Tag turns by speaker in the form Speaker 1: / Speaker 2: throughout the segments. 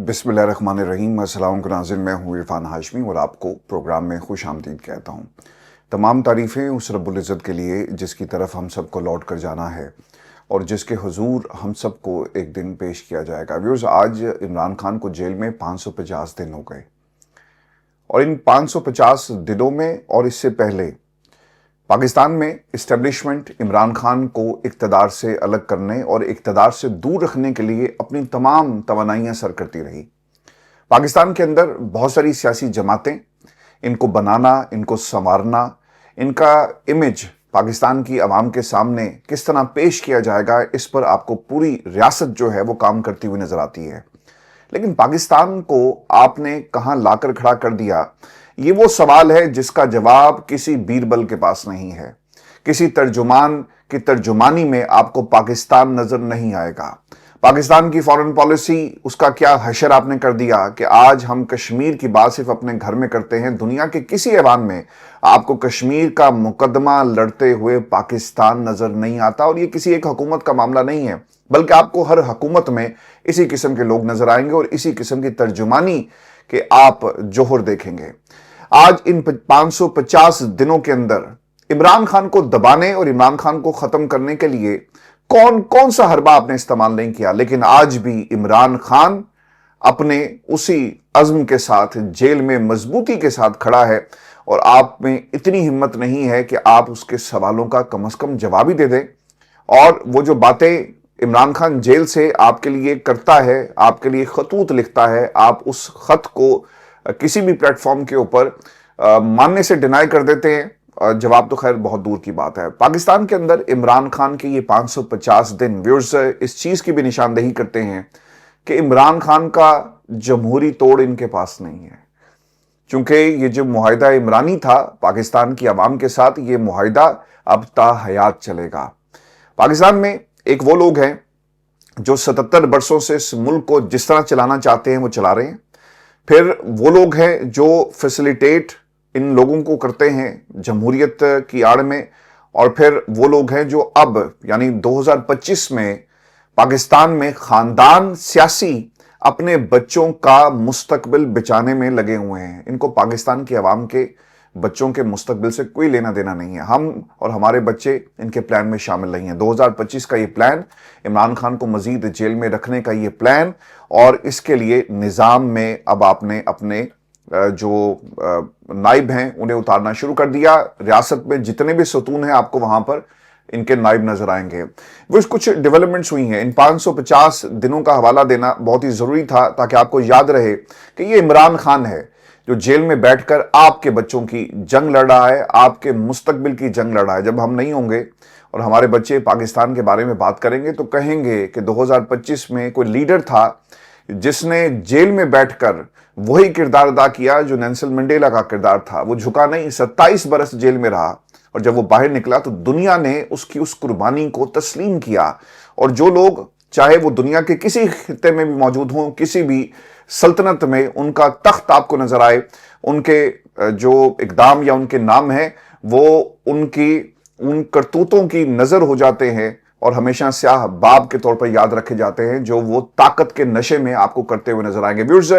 Speaker 1: بسم اللہ الرحمن الرحیم۔ السلام علیکم ناظرین، میں ہوں عرفان ہاشمی اور آپ کو پروگرام میں خوش آمدید کہتا ہوں۔ تمام تعریفیں اس رب العزت کے لیے جس کی طرف ہم سب کو لوٹ کر جانا ہے اور جس کے حضور ہم سب کو ایک دن پیش کیا جائے گا۔ ویورز، آج عمران خان کو جیل میں 550 دن ہو گئے اور ان 550 دنوں میں اور اس سے پہلے پاکستان میں اسٹیبلشمنٹ عمران خان کو اقتدار سے الگ کرنے اور اقتدار سے دور رکھنے کے لیے اپنی تمام توانائیاں سر کرتی رہی۔ پاکستان کے اندر بہت ساری سیاسی جماعتیں، ان کو بنانا، ان کو سنوارنا، ان کا امیج پاکستان کی عوام کے سامنے کس طرح پیش کیا جائے گا، اس پر آپ کو پوری ریاست جو ہے وہ کام کرتی ہوئی نظر آتی ہے۔ لیکن پاکستان کو آپ نے کہاں لا کر کھڑا کر دیا، یہ وہ سوال ہے جس کا جواب کسی بیربل کے پاس نہیں ہے۔ کسی ترجمان کی ترجمانی میں آپ کو پاکستان نظر نہیں آئے گا۔ پاکستان کی فارن پالیسی، اس کا کیا حشر آپ نے کر دیا کہ آج ہم کشمیر کی بات صرف اپنے گھر میں کرتے ہیں، دنیا کے کسی ایوان میں آپ کو کشمیر کا مقدمہ لڑتے ہوئے پاکستان نظر نہیں آتا۔ اور یہ کسی ایک حکومت کا معاملہ نہیں ہے، بلکہ آپ کو ہر حکومت میں اسی قسم کے لوگ نظر آئیں گے اور اسی قسم کی ترجمانی کے آپ جوہر دیکھیں گے۔ آج ان 550 دنوں کے اندر عمران خان کو دبانے اور عمران خان کو ختم کرنے کے لیے کون سا حربہ آپ نے استعمال نہیں کیا، لیکن آج بھی عمران خان اپنے اسی عزم کے ساتھ جیل میں مضبوطی کے ساتھ کھڑا ہے اور آپ میں اتنی ہمت نہیں ہے کہ آپ اس کے سوالوں کا کم از کم جواب ہی دے دیں۔ اور وہ جو باتیں عمران خان جیل سے آپ کے لیے کرتا ہے، آپ کے لیے خطوط لکھتا ہے، آپ اس خط کو کسی بھی پلیٹ فارم کے اوپر ماننے سے ڈینائی کر دیتے ہیں۔ جواب تو خیر بہت دور کی بات ہے۔ پاکستان کے اندر عمران خان کے یہ 550 دن ویورز اس چیز کی بھی نشاندہی کرتے ہیں کہ عمران خان کا جمہوری توڑ ان کے پاس نہیں ہے، چونکہ یہ جو معاہدہ عمرانی تھا پاکستان کی عوام کے ساتھ، یہ معاہدہ اب تا حیات چلے گا۔ پاکستان میں ایک وہ لوگ ہیں جو 77 برسوں سے اس ملک کو جس طرح چلانا چاہتے ہیں وہ چلا رہے ہیں، پھر وہ لوگ ہیں جو فیسیلیٹیٹ ان لوگوں کو کرتے ہیں جمہوریت کی آڑ میں، اور پھر وہ لوگ ہیں جو اب یعنی 2025 میں پاکستان میں خاندان سیاسی اپنے بچوں کا مستقبل بچانے میں لگے ہوئے ہیں۔ ان کو پاکستان کی عوام کے بچوں کے مستقبل سے کوئی لینا دینا نہیں ہے۔ ہم اور ہمارے بچے ان کے پلان میں شامل نہیں ہیں۔ 2025 کا یہ پلان، عمران خان کو مزید جیل میں رکھنے کا یہ پلان، اور اس کے لیے نظام میں اب آپ نے اپنے جو نائب ہیں انہیں اتارنا شروع کر دیا۔ ریاست میں جتنے بھی ستون ہیں آپ کو وہاں پر ان کے نائب نظر آئیں گے۔ وہ کچھ ڈیولپمنٹس ہوئی ہیں، ان 550 دنوں کا حوالہ دینا بہت ہی ضروری تھا تاکہ آپ کو یاد رہے کہ یہ عمران خان ہے جو جیل میں بیٹھ کر آپ کے بچوں کی جنگ لڑ رہا ہے، آپ کے مستقبل کی جنگ لڑ رہا ہے۔ جب ہم نہیں ہوں گے اور ہمارے بچے پاکستان کے بارے میں بات کریں گے تو کہیں گے کہ 2025 میں کوئی لیڈر تھا جس نے جیل میں بیٹھ کر وہی کردار ادا کیا جو نیلسن منڈیلا کا کردار تھا۔ وہ جھکا نہیں، 27 برس جیل میں رہا، اور جب وہ باہر نکلا تو دنیا نے اس کی اس قربانی کو تسلیم کیا۔ اور جو لوگ چاہے وہ دنیا کے کسی خطے میں بھی موجود ہوں، کسی بھی سلطنت میں ان کا تخت آپ کو نظر آئے، ان کے جو اقدام یا ان کے نام ہیں وہ ان کرتوتوں کی نظر ہو جاتے ہیں اور ہمیشہ سیاہ باب کے طور پر یاد رکھے جاتے ہیں جو وہ طاقت کے نشے میں آپ کو کرتے ہوئے نظر آئیں گے۔ ویورز،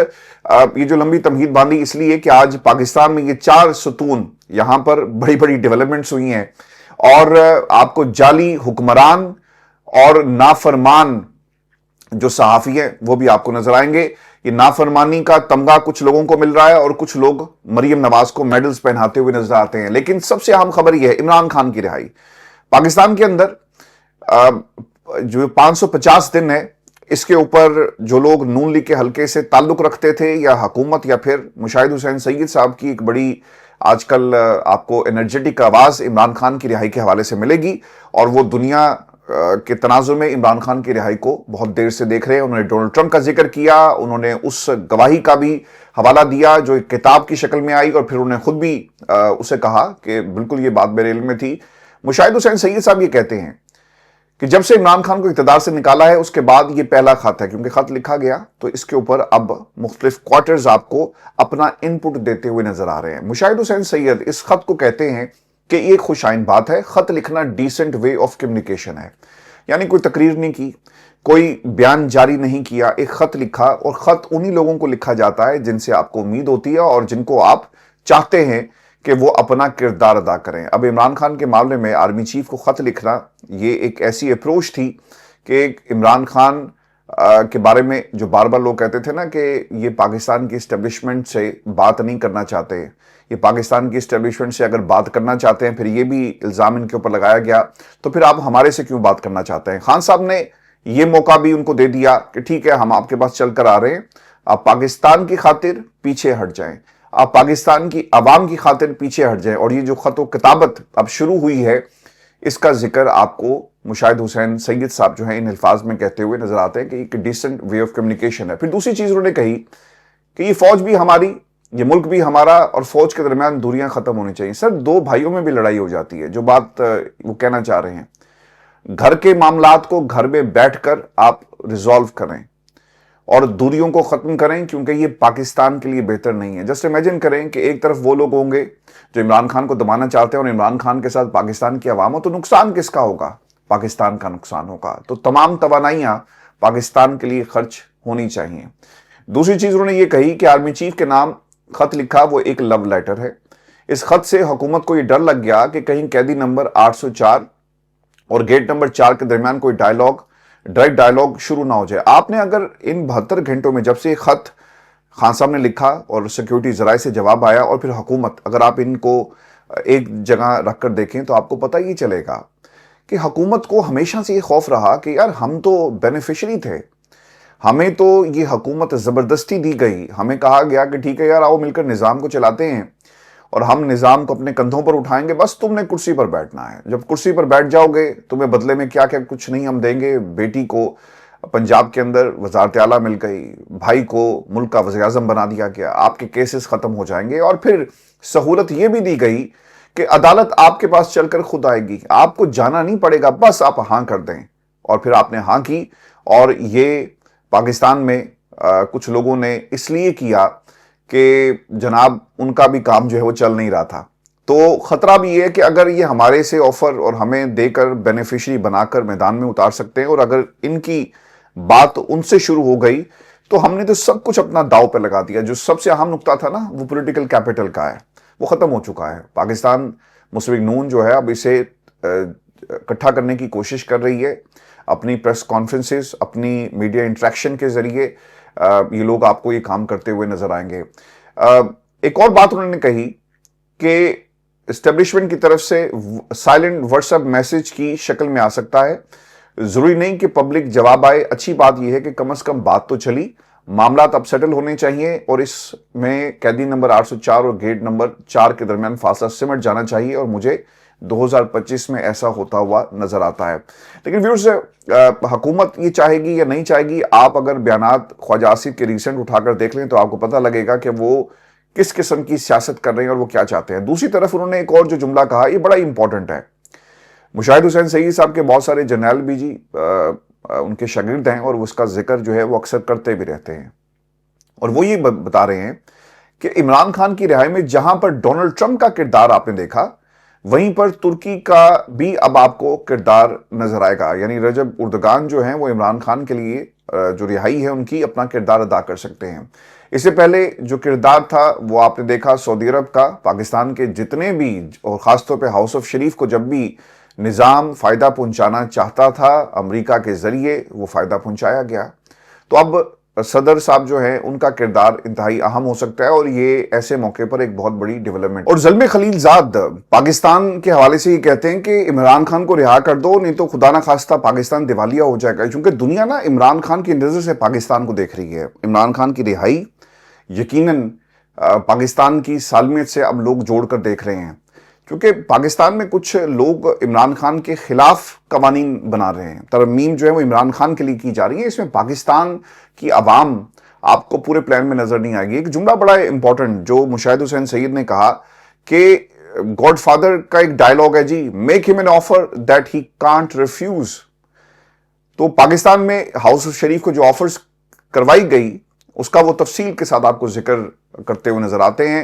Speaker 1: یہ جو لمبی تمہید باندھی اس لیے کہ آج پاکستان میں یہ 4 ستون، یہاں پر بڑی بڑی ڈیولپمنٹس ہوئی ہیں، اور آپ کو جعلی حکمران اور نافرمان جو صحافی ہیں وہ بھی آپ کو نظر آئیں گے۔ یہ نافرمانی کا تمغہ کچھ لوگوں کو مل رہا ہے اور کچھ لوگ مریم نواز کو میڈلز پہناتے ہوئے نظر آتے ہیں، لیکن سب سے اہم خبر یہ ہے عمران خان کی رہائی۔ پاکستان کے اندر جو 550 دن ہے، اس کے اوپر جو لوگ نون لیگ کے حلقے سے تعلق رکھتے تھے یا حکومت یا پھر مشاہد حسین سید صاحب کی ایک بڑی آج کل آپ کو انرجیٹک آواز عمران خان کی رہائی کے حوالے سے ملے گی، اور وہ دنیا کے تناظر میں عمران خان کی رہائی کو بہت دیر سے دیکھ رہے ہیں۔ انہوں نے ڈونلڈ ٹرمپ کا ذکر کیا، انہوں نے اس گواہی کا بھی حوالہ دیا جو ایک کتاب کی شکل میں آئی، اور پھر انہوں نے خود بھی اسے کہا کہ بالکل یہ بات میرے علم میں تھی۔ مشاہد حسین سید صاحب یہ کہتے ہیں کہ جب سے عمران خان کو اقتدار سے نکالا ہے اس کے بعد یہ پہلا خط ہے، کیونکہ خط لکھا گیا تو اس کے اوپر اب مختلف کوارٹرز آپ کو اپنا انپٹ دیتے ہوئے نظر آ رہے ہیں۔ مشاہد حسین سید اس خط کو کہتے ہیں کہ یہ خوش آئند بات ہے، خط لکھنا ڈیسنٹ وے آف کمیونیکیشن ہے، یعنی کوئی تقریر نہیں کی، کوئی بیان جاری نہیں کیا، ایک خط لکھا، اور خط انہی لوگوں کو لکھا جاتا ہے جن سے آپ کو امید ہوتی ہے اور جن کو آپ چاہتے ہیں کہ وہ اپنا کردار ادا کریں۔ اب عمران خان کے معاملے میں آرمی چیف کو خط لکھنا یہ ایک ایسی اپروچ تھی کہ عمران خان کے بارے میں جو بار بار لوگ کہتے تھے نا کہ یہ پاکستان کی اسٹیبلشمنٹ سے بات نہیں کرنا چاہتے، یہ پاکستان کی اسٹیبلشمنٹ سے اگر بات کرنا چاہتے ہیں، پھر یہ بھی الزام ان کے اوپر لگایا گیا تو پھر آپ ہمارے سے کیوں بات کرنا چاہتے ہیں؟ خان صاحب نے یہ موقع بھی ان کو دے دیا کہ ٹھیک ہے، ہم آپ کے پاس چل کر آ رہے ہیں، آپ پاکستان کی خاطر پیچھے ہٹ جائیں، آپ پاکستان کی عوام کی خاطر پیچھے ہٹ جائیں۔ اور یہ جو خط و کتابت اب شروع ہوئی ہے، اس کا ذکر آپ کو مشاہد حسین سید صاحب جو ہیں ان الفاظ میں کہتے ہوئے نظر آتے ہیں کہ ایک ڈیسنٹ وے آف کمیونیکیشن ہے۔ پھر دوسری چیز انہوں نے کہی کہ یہ فوج بھی ہماری، یہ ملک بھی ہمارا، اور فوج کے درمیان دوریاں ختم ہونی چاہیے۔ سر، دو بھائیوں میں بھی لڑائی ہو جاتی ہے، جو بات وہ کہنا چاہ رہے ہیں، گھر کے معاملات کو گھر میں بیٹھ کر آپ ریزالو کریں اور دوریوں کو ختم کریں، کیونکہ یہ پاکستان کے لیے بہتر نہیں ہے۔ جسٹ امیجن کریں کہ ایک طرف وہ لوگ ہوں گے جو عمران خان کو دبانا چاہتے ہیں اور عمران خان کے ساتھ پاکستان کی عوام ہو، تو نقصان کس کا ہوگا؟ پاکستان کا نقصان ہوگا۔ تو تمام توانائیاں پاکستان کے لیے خرچ ہونی چاہیے۔ دوسری چیز انہوں نے یہ کہی کہ آرمی چیف کے نام خط لکھا، وہ ایک لو لیٹر ہے۔ اس خط سے حکومت کو یہ ڈر لگ گیا کہ کہیں قیدی نمبر 804 اور گیٹ نمبر 4 کے درمیان کوئی ڈائیلاگ شروع نہ ہو جائے۔ آپ نے اگر ان 72 گھنٹوں میں جب سے خط خان صاحب نے لکھا اور سیکیورٹی ذرائع سے جواب آیا اور پھر حکومت، اگر آپ ان کو ایک جگہ رکھ کر دیکھیں تو آپ کو پتہ یہ چلے گا کہ حکومت کو ہمیشہ سے یہ خوف رہا کہ یار ہم تو بینیفیشری تھے، ہمیں تو یہ حکومت زبردستی دی گئی، ہمیں کہا گیا کہ ٹھیک ہے یار آؤ مل کر نظام کو چلاتے ہیں اور ہم نظام کو اپنے کندھوں پر اٹھائیں گے، بس تم نے کرسی پر بیٹھنا ہے۔ جب کرسی پر بیٹھ جاؤ گے تمہیں بدلے میں کیا کیا کچھ نہیں ہم دیں گے۔ بیٹی کو پنجاب کے اندر وزارت اعلیٰ مل گئی، بھائی کو ملک کا وزیر اعظم بنا دیا گیا، آپ کے کیسز ختم ہو جائیں گے، اور پھر سہولت یہ بھی دی گئی کہ عدالت آپ کے پاس چل کر خود آئے گی، آپ کو جانا نہیں پڑے گا، بس آپ ہاں کر دیں۔ اور پھر آپ نے ہاں کی، اور یہ پاکستان میں کچھ لوگوں نے اس لیے کیا کہ جناب ان کا بھی کام جو ہے وہ چل نہیں رہا تھا۔ تو خطرہ بھی یہ ہے کہ اگر یہ ہمارے سے آفر اور ہمیں دے کر بینیفیشری بنا کر میدان میں اتار سکتے ہیں، اور اگر ان کی بات ان سے شروع ہو گئی تو ہم نے تو سب کچھ اپنا داؤ پہ لگا دیا۔ جو سب سے اہم نقطہ تھا نا، وہ پولیٹیکل کیپٹل کا ہے، وہ ختم ہو چکا ہے۔ پاکستان مسلم لیگ نون جو ہے اب اسے اکٹھا کرنے کی کوشش کر رہی ہے، اپنی پریس کانفرنسز، اپنی میڈیا انٹریکشن کے ذریعے یہ لوگ آپ کو یہ کام کرتے ہوئے نظر آئیں گے۔ ایک اور بات انہوں نے کہی کہ اسٹیبلشمنٹ کی طرف سے سائلنٹ واٹس ایپ میسج کی شکل میں آ سکتا ہے، ضروری نہیں کہ پبلک جواب آئے۔ اچھی بات یہ ہے کہ کم از کم بات تو چلی، معاملات اب سیٹل ہونے چاہیے، اور اس میں قیدی نمبر 804 اور گیٹ نمبر 4 کے درمیان فاصلہ سمٹ جانا چاہیے، اور مجھے 2025 میں ایسا ہوتا ہوا نظر آتا ہے۔ لیکن ویورز، حکومت یہ چاہے گی یا نہیں چاہے گی، آپ اگر بیانات خواجہ آصف کے ریسنٹ اٹھا کر دیکھ لیں تو آپ کو پتہ لگے گا کہ وہ کس قسم کی سیاست کر رہے ہیں اور وہ کیا چاہتے ہیں۔ دوسری طرف انہوں نے ایک اور جو جملہ کہا، یہ بڑا امپورٹنٹ ہے۔ مشاہد حسین سید صاحب کے بہت سارے جرنیل بھی جی ان کے شاگرد ہیں، اور اس کا ذکر جو ہے وہ اکثر کرتے بھی رہتے ہیں، اور وہ یہ بتا رہے ہیں کہ عمران خان کی رہائی میں جہاں پر ڈونلڈ ٹرمپ کا کردار آپ نے دیکھا، وہیں پر ترکی کا بھی اب آپ کو کردار نظر آئے گا۔ یعنی رجب اردگان جو ہیں وہ عمران خان کے لیے جو رہائی ہے ان کی اپنا کردار ادا کر سکتے ہیں۔ اس سے پہلے جو کردار تھا وہ آپ نے دیکھا سعودی عرب کا، پاکستان کے جتنے بھی، اور خاص طور پہ ہاؤس آف شریف کو جب بھی نظام فائدہ پہنچانا چاہتا تھا امریکہ کے ذریعے، وہ فائدہ پہنچایا گیا۔ تو اب صدر صاحب جو ہیں ان کا کردار انتہائی اہم ہو سکتا ہے، اور یہ ایسے موقع پر ایک بہت بڑی ڈیولپمنٹ۔ اور زلمے خلیل زاد پاکستان کے حوالے سے یہ کہتے ہیں کہ عمران خان کو رہا کر دو، نہیں تو خدا نہ خواستہ پاکستان دیوالیہ ہو جائے گا، کیونکہ دنیا نا عمران خان کی نظر سے پاکستان کو دیکھ رہی ہے۔ عمران خان کی رہائی یقیناً پاکستان کی سالمیت سے اب لوگ جوڑ کر دیکھ رہے ہیں، کیونکہ پاکستان میں کچھ لوگ عمران خان کے خلاف قوانین بنا رہے ہیں، ترمیم جو ہے وہ عمران خان کے لیے کی جا رہی ہے، اس میں پاکستان کی عوام آپ کو پورے پلان میں نظر نہیں آئے گی۔ ایک جملہ بڑا امپورٹنٹ جو مشاہد حسین سید نے کہا کہ گاڈ فادر کا ایک ڈائلاگ ہے جی، make him an offer that he can't refuse. تو پاکستان میں ہاؤس آف شریف کو جو آفرز کروائی گئی اس کا وہ تفصیل کے ساتھ آپ کو ذکر کرتے ہوئے نظر آتے ہیں۔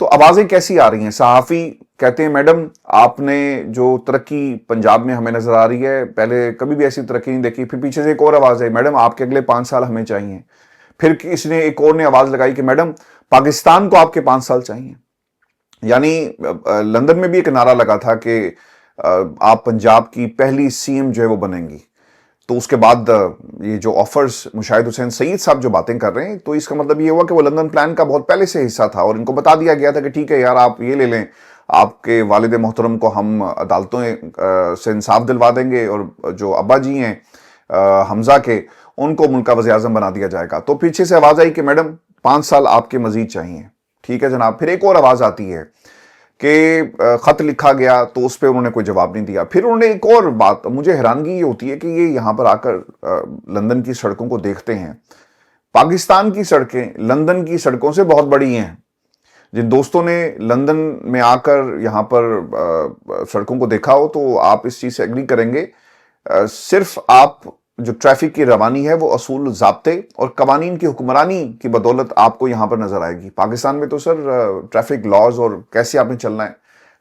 Speaker 1: تو آوازیں کیسی آ رہی ہیں؟ صحافی کہتے ہیں میڈم آپ نے جو ترقی پنجاب میں ہمیں نظر آ رہی ہے، پہلے کبھی بھی ایسی ترقی نہیں دیکھی. پھر پیچھے سے ایک اور آواز ہے، میڈم آپ کے اگلے 5 سال ہمیں چاہیے. پھر اس نے ایک اور نے آواز لگائی کہ میڈم پاکستان کو آپ کے 5 سال چاہیے. یعنی لندن میں بھی ایک نعرہ لگا تھا کہ آپ پنجاب کی پہلی سی ایم جو ہے وہ بنیں گی. تو اس کے بعد یہ جو آفرز مشاہد حسین سعید صاحب جو باتیں کر رہے ہیں، تو اس کا مطلب یہ ہوا کہ وہ لندن پلان کا بہت پہلے سے حصہ تھا، اور ان کو بتا دیا گیا تھا کہ ٹھیک ہے یار آپ یہ لے لیں، آپ کے والد محترم کو ہم عدالتوں سے انصاف دلوا دیں گے، اور جو ابا جی ہیں حمزہ کے، ان کو ملک کا وزیر اعظم بنا دیا جائے گا. تو پیچھے سے آواز آئی کہ میڈم 5 سال آپ کے مزید چاہیے. ٹھیک ہے جناب. پھر ایک اور آواز آتی ہے کہ خط لکھا گیا تو اس پہ انہوں نے کوئی جواب نہیں دیا. پھر انہوں نے ایک اور بات، مجھے حیرانگی یہ ہوتی ہے کہ یہ یہاں پر آ کر لندن کی سڑکوں کو دیکھتے ہیں. پاکستان کی سڑکیں لندن کی سڑکوں سے بہت بڑی ہیں. جن دوستوں نے لندن میں آ کر یہاں پر سڑکوں کو دیکھا ہو تو آپ اس چیز سے ایگری کریں گے. صرف آپ جو ٹریفک کی روانی ہے وہ اصول، ضابطے اور قوانین کی حکمرانی کی بدولت آپ کو یہاں پر نظر آئے گی. پاکستان میں تو سر ٹریفک لاز اور کیسے آپ نے چلنا ہے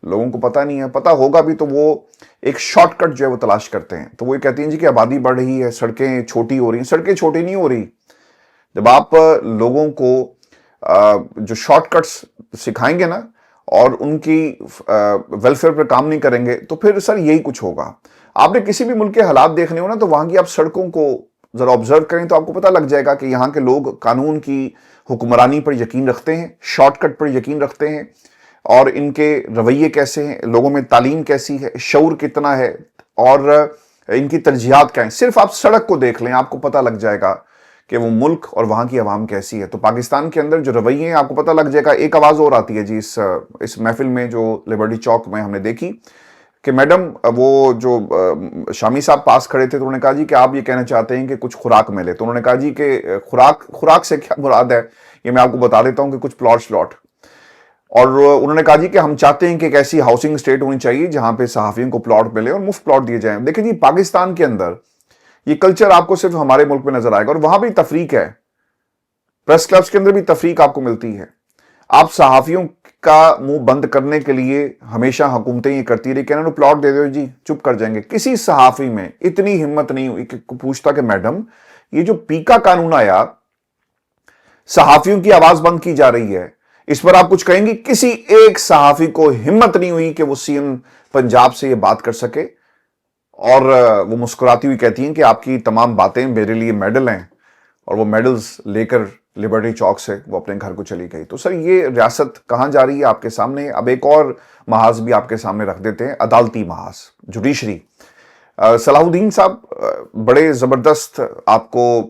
Speaker 1: لوگوں کو پتہ نہیں ہے. پتہ ہوگا بھی تو وہ ایک شارٹ کٹ جو ہے وہ تلاش کرتے ہیں. تو وہ یہ کہتے ہیں جی کہ آبادی بڑھ رہی ہے، سڑکیں چھوٹی ہو رہی ہیں. سڑکیں چھوٹی نہیں ہو رہی. جب آپ لوگوں کو جو شارٹ کٹس سکھائیں گے نا اور ان کی ویلفیئر پر کام نہیں کریں گے تو پھر سر یہی کچھ ہوگا. آپ نے کسی بھی ملک کے حالات دیکھنے ہو نا تو وہاں کی آپ سڑکوں کو ذرا آبزرو کریں تو آپ کو پتہ لگ جائے گا کہ یہاں کے لوگ قانون کی حکمرانی پر یقین رکھتے ہیں، شارٹ کٹ پر یقین رکھتے ہیں، اور ان کے رویے کیسے ہیں، لوگوں میں تعلیم کیسی ہے، شعور کتنا ہے، اور ان کی ترجیحات کیا ہیں. صرف آپ سڑک کو دیکھ لیں آپ کو پتہ لگ جائے گا کہ وہ ملک اور وہاں کی عوام کیسی ہے. تو پاکستان کے اندر جو رویے ہیں آپ کو پتہ لگ جائے گا. ایک آواز اور آتی ہے جی اس محفل میں جو لبرٹی چوک میں ہم نے دیکھی کہ میڈم وہ جو شامی صاحب پاس کھڑے تھے تو انہوں نے کہا جی کہ آپ یہ کہنا چاہتے ہیں کہ کچھ خوراک ملے. تو انہوں نے کہا جی کہ خوراک سے کیا مراد ہے یہ میں آپ کو بتا دیتا ہوں کہ کچھ پلاٹ. اور انہوں نے کہا جی کہ ہم چاہتے ہیں کہ ایک ایسی ہاؤسنگ اسٹیٹ ہونی چاہیے جہاں پہ صحافیوں کو پلاٹ ملے اور مفت پلاٹ دیے جائیں. دیکھیں جی پاکستان کے اندر یہ کلچر آپ کو صرف ہمارے ملک میں نظر آئے گا، اور وہاں بھی تفریق ہے. پریس کلبز کے اندر بھی تفریق آپ کو ملتی ہے. آپ صحافیوں کا منہ بند کرنے کے لیے ہمیشہ حکومتیں یہ کرتی رہی کہ انہوں نے پلاٹ دے دو جی چپ کر جائیں گے. کسی صحافی میں اتنی ہمت نہیں ہوئی کہ پوچھتا کہ میڈم یہ جو پیکا قانون آیا صحافیوں کی آواز بند کی جا رہی ہے اس پر آپ کچھ کہیں گی؟ کسی ایک صحافی کو ہمت نہیں ہوئی کہ وہ سی ایم پنجاب سے یہ بات کر سکے. اور وہ مسکراتی ہوئی کہتی ہیں کہ آپ کی تمام باتیں میرے لیے میڈل ہیں، اور وہ میڈلز لے کر لبرٹی چوک سے وہ اپنے گھر کو چلی گئی. تو سر یہ ریاست کہاں جا رہی ہے آپ کے سامنے. اب ایک اور محاذ بھی آپ کے سامنے رکھ دیتے ہیں، عدالتی محاذ، جوڈیشری. صلاح الدین صاحب بڑے زبردست آپ کو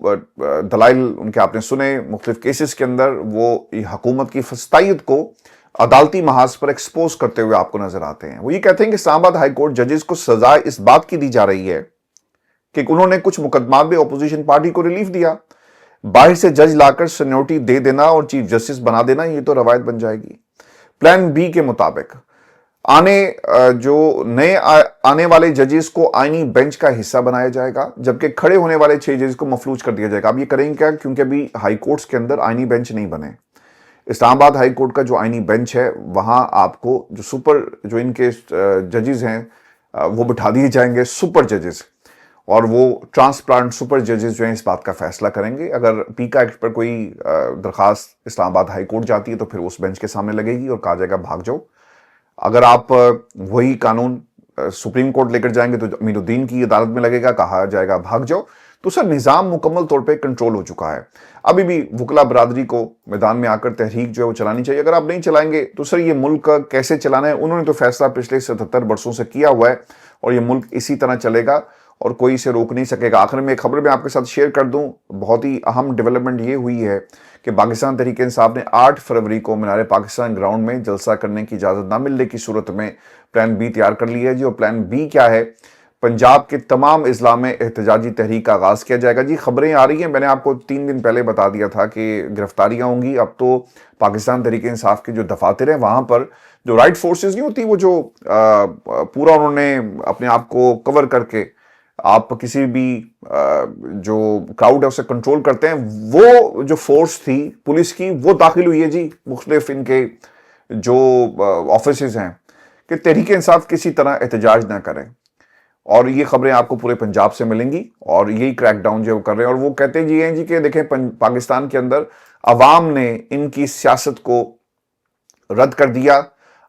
Speaker 1: دلائل ان کے آپ نے سنے مختلف کیسز کے اندر، وہ حکومت کی فسطائیت کو عدالتی محاذ پر ایکسپوز کرتے ہوئے آپ کو نظر آتے ہیں. وہ یہ کہتے ہیں کہ اسلام آباد ہائی کورٹ ججز کو سزا اس بات کی دی جا رہی ہے کہ انہوں نے کچھ مقدمات میں اپوزیشن پارٹی کو ریلیف دیا. باہر سے جج لا کر سینیورٹی دے دینا اور چیف جسٹس بنا دینا یہ تو روایت بن جائے گی. پلان بی کے مطابق نئے آنے والے ججز کو آئینی بینچ کا حصہ بنایا جائے گا، جبکہ کھڑے ہونے والے 6 ججز کو مفلوج کر دیا جائے گا. اب یہ کریں گے کیا؟ کیونکہ ابھی ہائی کورٹس کے اندر آئینی بینچ نہیں بنے. اسلام آباد ہائی کورٹ کا جو آئینی بینچ ہے وہاں آپ کو جو ان کے ججز ہیں وہ بٹھا دیے جائیں گے، سپر ججز، اور وہ ٹرانسپلانٹ سپر ججز جو ہیں اس بات کا فیصلہ کریں گے. اگر پیکا ایکٹ پر کوئی درخواست اسلام آباد ہائی کورٹ جاتی ہے تو پھر اس بینچ کے سامنے لگے گی اور کہا جائے گا بھاگ جاؤ. اگر آپ وہی قانون سپریم کورٹ لے کر جائیں گے تو امین الدین کی عدالت میں لگے گا، کہا جائے گا بھاگ جاؤ. تو سر نظام مکمل طور پہ کنٹرول ہو چکا ہے. ابھی بھی وکلا برادری کو میدان میں آ کر تحریک جو ہے وہ چلانی چاہیے. اگر آپ نہیں چلائیں گے تو سر یہ ملک کیسے چلانا ہے؟ انہوں نے تو فیصلہ پچھلے 77 برسوں سے کیا ہوا ہے اور یہ ملک اسی طرح چلے گا اور کوئی اسے روک نہیں سکے گا. آخر میں ایک خبر میں آپ کے ساتھ شیئر کر دوں، بہت ہی اہم ڈیولپمنٹ یہ ہوئی ہے کہ پاکستان تحریک انصاف نے 8 فروری کو مینار پاکستان گراؤنڈ میں جلسہ کرنے کی اجازت نہ ملنے کی صورت میں پلان بی تیار کر لی ہے جی. اور پلان بی کیا ہے؟ پنجاب کے تمام اضلاع میں احتجاجی تحریک کا آغاز کیا جائے گا جی. خبریں آ رہی ہیں، میں نے آپ کو 3 دن پہلے بتا دیا تھا کہ گرفتاریاں ہوں گی. اب تو پاکستان تحریک انصاف کے جو دفاتر ہیں وہاں پر جو رائٹ فورسز نہیں ہوتی، وہ جو پورا انہوں نے اپنے آپ کو کور کر کے آپ کسی بھی جو کراؤڈ ہے اسے کنٹرول کرتے ہیں، وہ جو فورس تھی پولیس کی وہ داخل ہوئی ہے جی مختلف ان کے جو آفیسز ہیں کہ تحریک انصاف کسی طرح احتجاج نہ کریں. اور یہ خبریں آپ کو پورے پنجاب سے ملیں گی اور یہی کریک ڈاؤن جو وہ کر رہے ہیں. اور وہ کہتے ہیں جی کہ دیکھیں پاکستان کے اندر عوام نے ان کی سیاست کو رد کر دیا.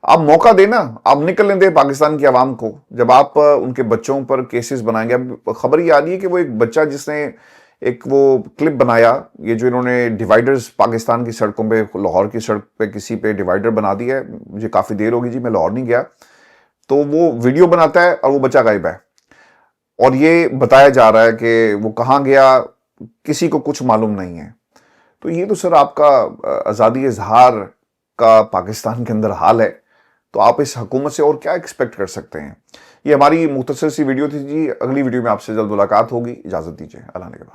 Speaker 1: آپ موقع دیں نا, آپ نکلنے دیں پاکستان کی عوام کو. جب آپ ان کے بچوں پر کیسز بنائیں گے, اب خبر یہ آ رہی ہے کہ وہ ایک بچہ جس نے ایک وہ کلپ بنایا, یہ جو انہوں نے ڈیوائیڈرز پاکستان کی سڑکوں پہ, لاہور کی سڑک پہ کسی پہ ڈیوائیڈر بنا دیا ہے, مجھے کافی دیر ہوگی جی, میں لاہور نہیں گیا, تو وہ ویڈیو بناتا ہے اور وہ بچہ غائب ہے. اور یہ بتایا جا رہا ہے کہ وہ کہاں گیا کسی کو کچھ معلوم نہیں ہے. تو یہ تو سر آپ کا آزادی اظہار کا پاکستان کے اندر حال ہے. تو آپ اس حکومت سے اور کیا ایکسپیکٹ کر سکتے ہیں. یہ ہماری مختصر سی ویڈیو تھی جی. اگلی ویڈیو میں آپ سے جلد ملاقات ہوگی. اجازت دیجیے. اللہ نے